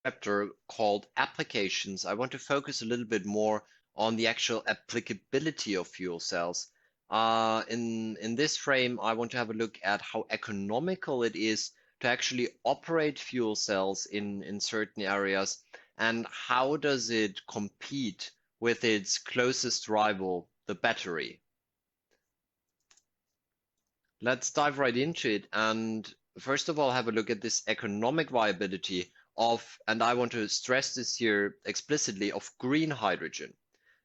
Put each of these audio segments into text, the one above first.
chapter called applications, I want to focus a little bit more on the actual applicability of fuel cells. In this frame, I want to have a look at how economical it is to actually operate fuel cells in certain areas, and how does it compete with its closest rival, the battery. Let's dive right into it and first of all have a look at this economic viability of, and I want to stress this here explicitly, of green hydrogen.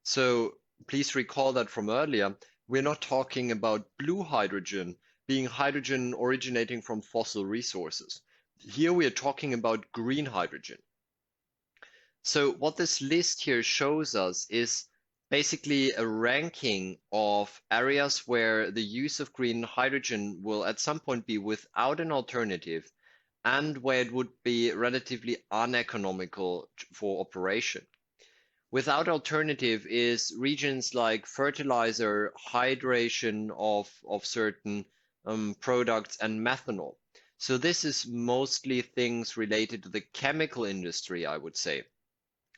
So please recall that from earlier, we're not talking about blue hydrogen being hydrogen originating from fossil resources. Here we are talking about green hydrogen. So what this list here shows us is basically a ranking of areas where the use of green hydrogen will at some point be without an alternative and where it would be relatively uneconomical for operation. Without alternative is regions like fertilizer, hydration of certain products, and methanol. So this is mostly things related to the chemical industry, I would say.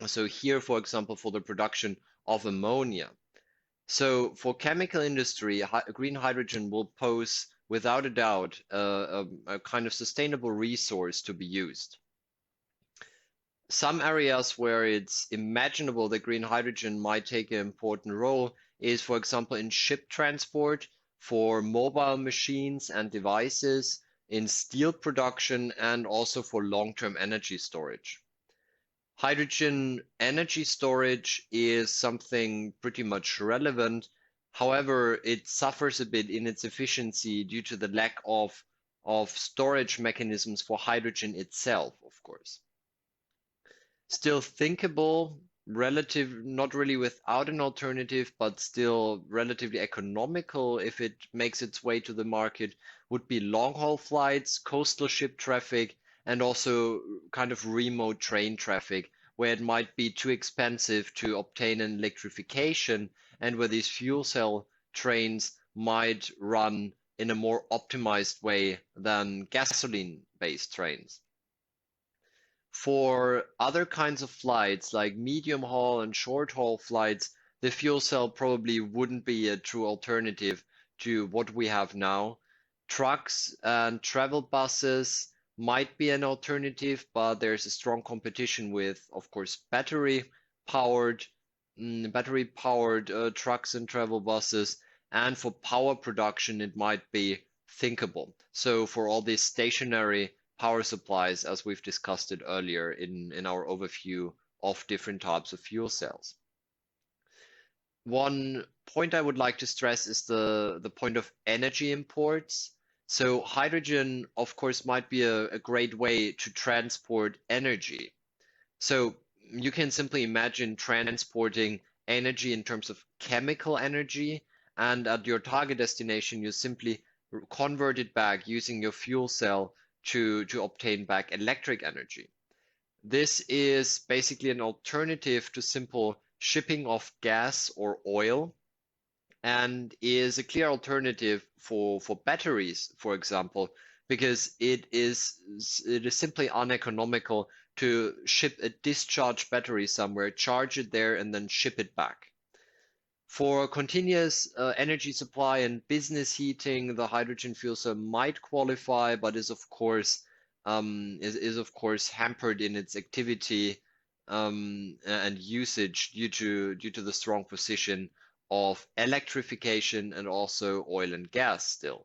So here, for example, for the production of ammonia. So for chemical industry, green hydrogen will pose, without a doubt, a kind of sustainable resource to be used. Some areas where it's imaginable that green hydrogen might take an important role is, for example, in ship transport, for mobile machines and devices, in steel production, and also for long-term energy storage. Hydrogen energy storage is something pretty much relevant. However, it suffers a bit in its efficiency due to the lack of storage mechanisms for hydrogen itself, of course. Still thinkable, relative, not really without an alternative, but still relatively economical if it makes its way to the market, would be long-haul flights, coastal ship traffic, and also kind of remote train traffic, where it might be too expensive to obtain an electrification, and where these fuel cell trains might run in a more optimized way than gasoline-based trains. For other kinds of flights, like medium haul and short haul flights, the fuel cell probably wouldn't be a true alternative to what we have now. Trucks and travel buses might be an alternative, but there's a strong competition with, of course, battery-powered trucks and travel buses. And for power production, it might be thinkable. So for all these stationary power supplies, as we've discussed it earlier in our overview of different types of fuel cells. One point I would like to stress is the point of energy imports. So hydrogen, of course, might be a great way to transport energy. So you can simply imagine transporting energy in terms of chemical energy, and at your target destination, you simply convert it back using your fuel cell to obtain back electric energy. This is basically an alternative to simple shipping of gas or oil, and is a clear alternative for batteries, for example, because it is simply uneconomical to ship a discharged battery somewhere, charge it there, and then ship it back. For continuous energy supply and business heating, the hydrogen fuel cell might qualify, but is of course hampered in its activity and usage due to the strong position of electrification and also oil and gas still.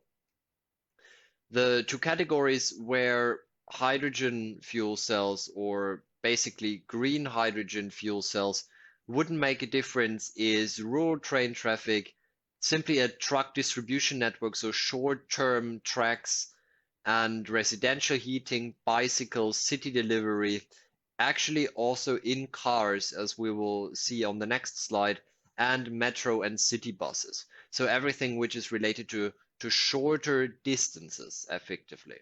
The two categories where hydrogen fuel cells, or basically green hydrogen fuel cells, wouldn't make a difference is rural train traffic, simply a truck distribution network, so short-term tracks, and residential heating, bicycles, city delivery, actually also in cars, as we will see on the next slide, and metro and city buses. So everything which is related to shorter distances, effectively.